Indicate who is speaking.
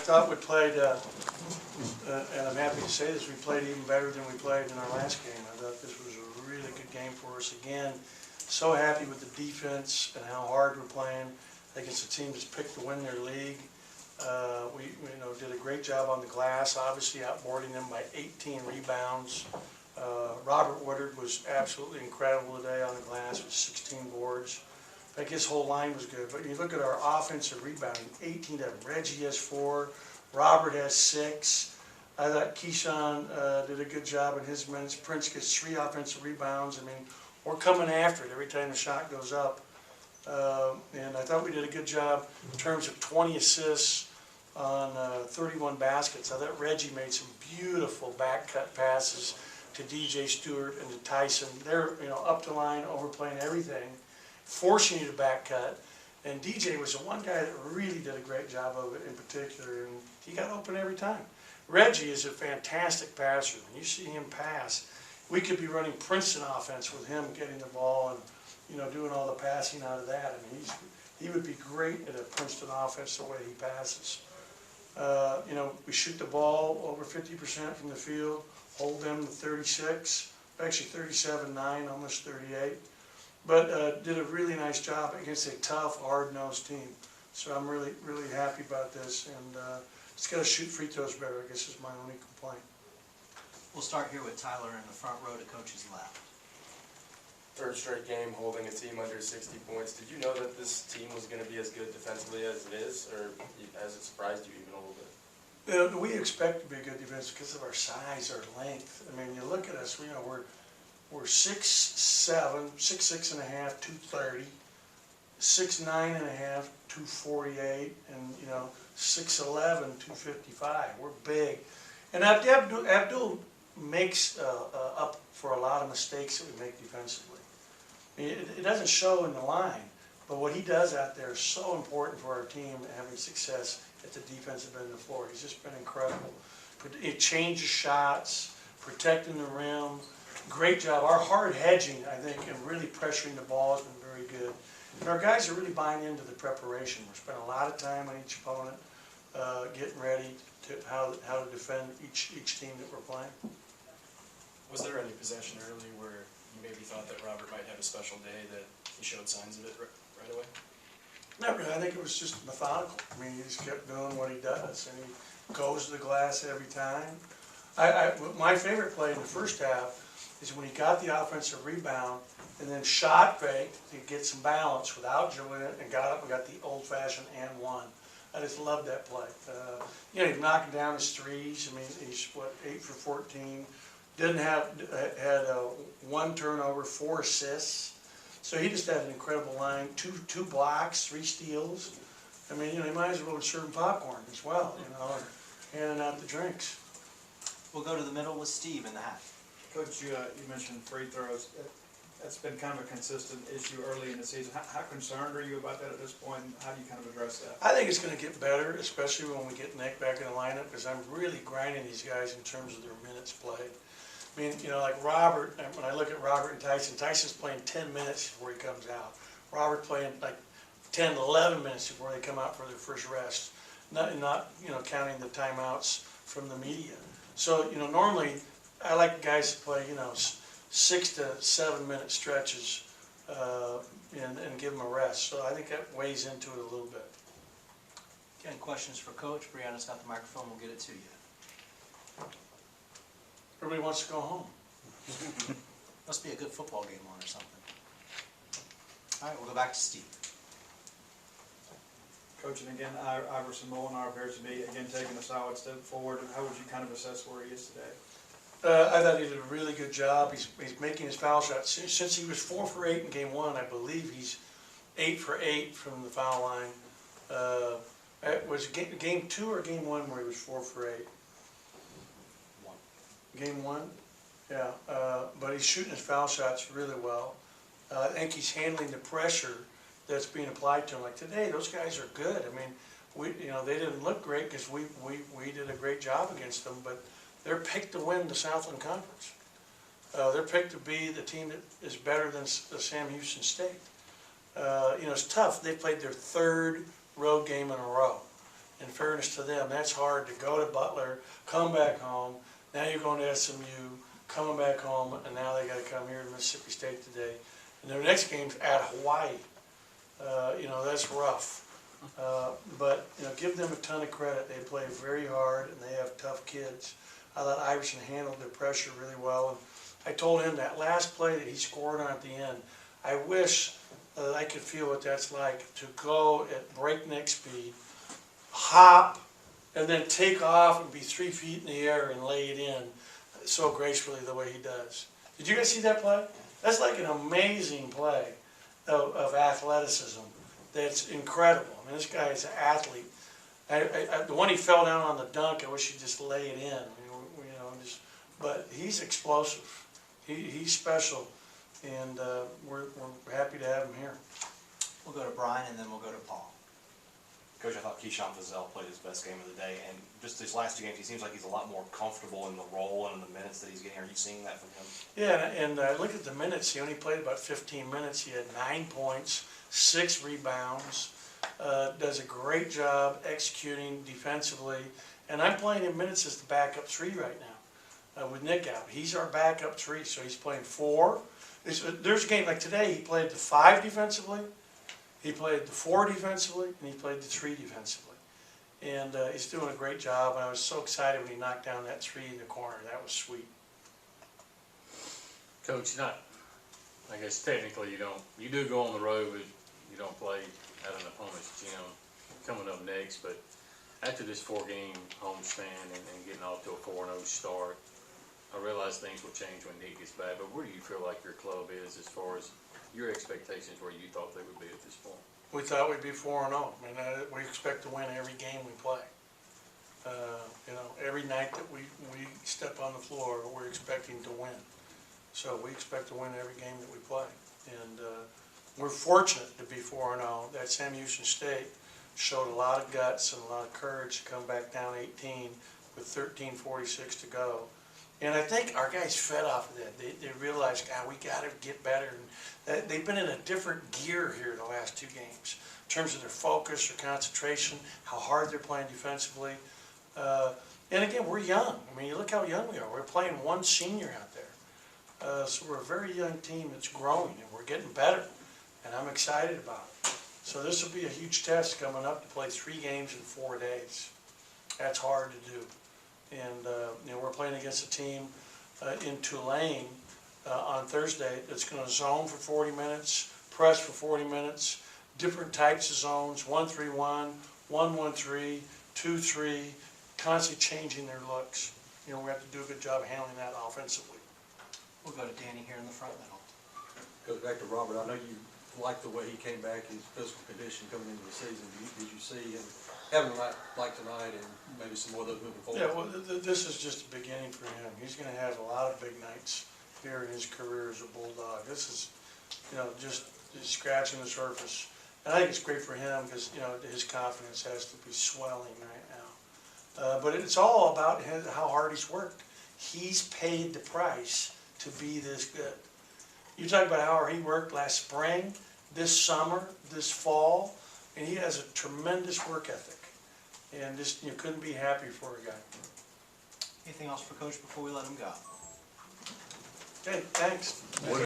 Speaker 1: thought we played, and I'm happy to say this, we played even better than we played in our last game. I thought this was a really good game for us. Again, so happy with the defense and how hard we're playing against a team that's picked to win their league. We did a great job on the glass, obviously outboarding them by 18 rebounds. Robert Woodard was absolutely incredible today on the glass with 16 boards. I think his whole line was good. But you look at our offensive rebounding, 18 to Reggie has 4, Robert has 6. I thought Keyshawn did a good job in his minutes. Prince gets 3 offensive rebounds. I mean, we're coming after it every time the shot goes up. And I thought we did a good job in terms of 20 assists on 31 baskets. I thought Reggie made some beautiful back cut passes to DJ Stewart and to Tyson. They're up the line, overplaying everything, forcing you to back cut. And DJ was the one guy that really did a great job of it in particular, and he got open every time. Reggie is a fantastic passer. When you see him pass, we could be running Princeton offense with him getting the ball and doing all the passing out of that. I mean, he would be great at a Princeton offense the way he passes. We shoot the ball over 50% from the field, hold them to 36, actually 37-9, almost 38. But did a really nice job against a tough, hard-nosed team. So I'm really, really happy about this, and it's got to shoot free throws better, I guess is my only complaint.
Speaker 2: We'll start here with Tyler in the front row to coach's left.
Speaker 3: Third straight game holding a team under 60 points. Did you know that this team was going to be as good defensively as it is, or has it surprised you even a little bit?
Speaker 1: We expect to be a good defense because of our size, our length. I mean, you look at us, we're 6'7", 6'6 and a half, 230, 6'9 and a half, 248, and 6'11, 255. We're big. And Abdul makes up for a lot of mistakes that we make defensively. I mean, it doesn't show in the line, but what he does out there is so important for our team having success at the defensive end of the floor. He's just been incredible. It changes shots, protecting the rim. Great job. Our hard hedging, I think, and really pressuring the ball has been very good. And our guys are really buying into the preparation. We're spending a lot of time on each opponent, getting ready to how to defend each team that we're playing.
Speaker 4: Was there any possession early where you maybe thought that Robert might have a special day that he showed signs of it right away?
Speaker 1: Not really. I think it was just methodical. I mean, he just kept doing what he does, and he goes to the glass every time. My favorite play in the first half is when he got the offensive rebound and then shot faked to get some balance without Julian and got up and got the old-fashioned and one. I just love that play. He's knocking down his threes. I mean, he's 8 for 14. Had 1 turnover, 4 assists. So he just had an incredible line. Two blocks, 3 steals. I mean, he might as well have served popcorn as well, and handing out the drinks.
Speaker 2: We'll go to the middle with Steve in the hat.
Speaker 5: Coach, you mentioned free throws. That's been kind of a consistent issue early in the season. How concerned are you about that at this point, and how do you kind of address that?
Speaker 1: I think it's going to get better, especially when we get Nick back in the lineup, because I'm really grinding these guys in terms of their minutes played. I mean, like Robert, when I look at Robert and Tyson's playing 10 minutes before he comes out. Robert playing like 10, 11 minutes before they come out for their first rest. Not counting the timeouts from the media. So, normally I like guys to play, 6 to 7 minute stretches and give them a rest. So I think that weighs into it a little bit.
Speaker 2: Again, questions for Coach. Brianna's got the microphone. We'll get it to you.
Speaker 1: Everybody wants to go home.
Speaker 2: Must be a good football game on or something. All right, we'll go back to Steve.
Speaker 5: Coach, and again, Iverson Molinar appears to be, again, taking a solid step forward. How would you kind of assess where he is today?
Speaker 1: I thought he did a really good job. He's making his foul shots. Since he was 4 for 8 in game 1, I believe he's 8 for 8 from the foul line. Was it game 2 or game 1 where he was 4 for 8? Game 1? Yeah. But he's shooting his foul shots really well. I think he's handling the pressure that's being applied to him. Like today, those guys are good. I mean, they didn't look great because we did a great job against them, but they're picked to win the Southland Conference. They're picked to be the team that is better than Sam Houston State. It's tough. They played their 3rd road game in a row, in fairness to them, that's hard to go to Butler, come back home, now you're going to SMU, coming back home, and now they gotta come here to Mississippi State today. And their next game's at Hawaii. You know, that's rough. But, you know, give them a ton of credit. They play very hard and they have tough kids. I thought Iverson handled their pressure really well. And I told him that last play that he scored on at the end, I wish I could feel what that's like to go at breakneck speed, hop, and then take off and be 3 feet in the air and lay it in so gracefully the way he does. Did you guys see that play? That's like an amazing play of athleticism. That's incredible. I mean, this guy is an athlete. The one he fell down on the dunk, I wish he'd just lay it in. You know, but he's explosive. He's special, and we're happy to have him here.
Speaker 2: We'll go to Brian and then we'll go to Paul.
Speaker 6: Coach, I thought Keyshawn Fazell played his best game of the day, and just these last 2 games, he seems like he's a lot more comfortable in the role and in the minutes that he's getting. Are you seeing that from him?
Speaker 1: Yeah, and I look at the minutes. He only played about 15 minutes. He had 9 points, 6 rebounds. Does a great job executing defensively. And I'm playing him minutes as the backup 3 right now with Nick out. He's our backup 3, so he's playing 4. There's a game like today. He played the 5 defensively. He played the 4 defensively, and he played the 3 defensively. And he's doing a great job, and I was so excited when he knocked down that 3 in the corner. That was sweet.
Speaker 7: Coach, I guess technically you do go on the road, but you don't play at an opponent's gym coming up next. But after this 4-game homestand and getting off to a 4-0 start, I realize things will change when Nick gets back, but where do you feel like your club is as far as your expectations where you thought they would be at this point?
Speaker 1: We thought we'd be 4-0. I mean, we expect to win every game we play. You know, every night that we step on the floor, we're expecting to win. So we expect to win every game that we play. And we're fortunate to be 4-0. That Sam Houston State showed a lot of guts and a lot of courage to come back down 18 with 13:46 to go. And I think our guys fed off of that. They realized, God, we got to get better. And they've been in a different gear here the last 2 games in terms of their focus, their concentration, how hard they're playing defensively. And again, we're young. I mean, you look how young we are. We're playing 1 senior out there. So we're a very young team that's growing, and we're getting better. And I'm excited about it. So this will be a huge test coming up to play 3 games in 4 days. That's hard to do. And you know, we're playing against a team in Tulane on Thursday that's going to zone for 40 minutes, press for 40 minutes, different types of zones, 1-3-1, 1-1-3, 2-3, constantly changing their looks. You know, we have to do a good job handling that offensively.
Speaker 2: We'll go to Danny here in the front middle.
Speaker 8: Goes back to Robert. I know you liked the way he came back, his physical condition coming into the season. Did you see him having a night like tonight and maybe some more of those moving forward?
Speaker 1: Yeah, well, this is just the beginning for him. He's going to have a lot of big nights here in his career as a Bulldog. This is, you know, just scratching the surface. And I think it's great for him because, you know, his confidence has to be swelling right now. But it's all about how hard he's worked. He's paid the price to be this good. You talk about how hard he worked last spring, this summer, this fall, and he has a tremendous work ethic. And just, you couldn't be happier for a guy.
Speaker 2: Anything else for Coach before we let him go?
Speaker 1: Okay, thanks.